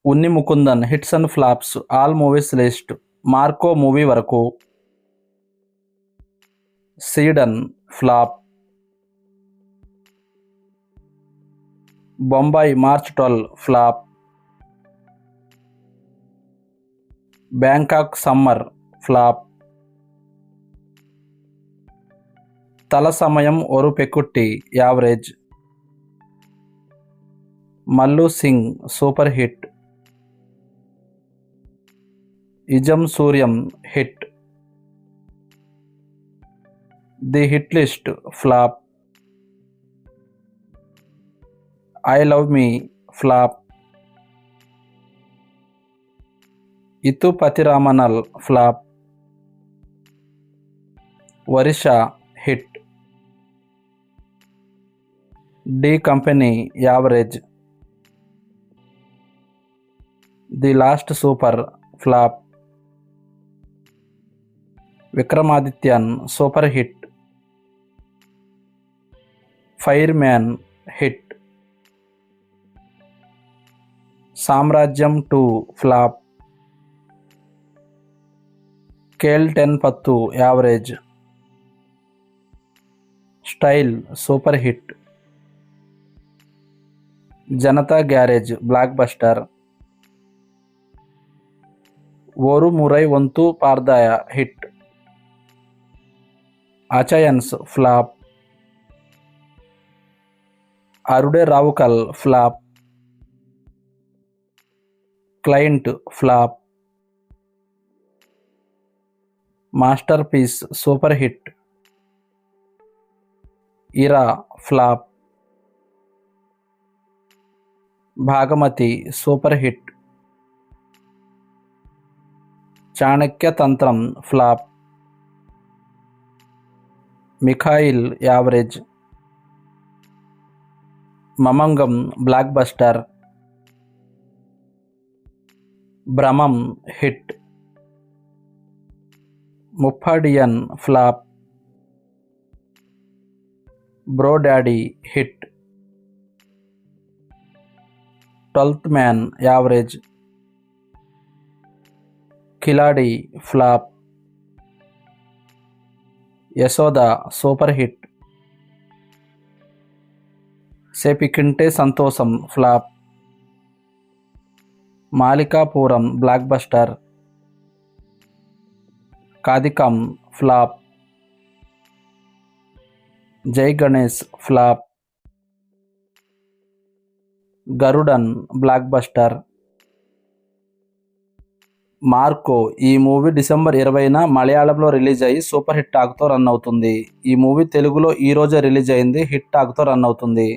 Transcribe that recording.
Unni Mukundan hits and flops all movies list Marco movie వరకు. Seedan flop. Bombay march 12 flop. Bangkok summer flop. Thalsamayam Oru Penkutty average. Mallu Singh super hit. Ezham Suryan hit. The hit list flop. I love me flop. Ithu Pathiramanal flop. Varsham hit. D company average. The last supper flop. Vikramadithyan super hit. Fireman hit. Samrajyam 2 flop. KL 10 Pathu average. Style super hit. Janatha garage block buster. Oru Murai Vanthu Parthaya hit. Achayans flop. Avarude Raavukal flop. Clint flop. Masterpiece super hit. Ira flop. Bhaagamathie super hit. Chanakya Thanthram flop. Mikhael average. Mamangam blockbuster. Bhramam hit. Meppadiyan flop. Bro daddy hit. 12th man average. Khiladi flop. Yashoda super hit. Shefeekkinte Santhosham flop. Malikappuram blockbuster. Kadhikan flop. Jai Ganesh flop. Garudan blockbuster. Marco ఈ movie December 20న మలయాళంలో release అయ్యి super hit టాక్తో run అవుతుంది. ఈ movie తెలుగులో ఈ రోజే release అయింది, హిట్ టాక్తో రన్ అవుతుంది.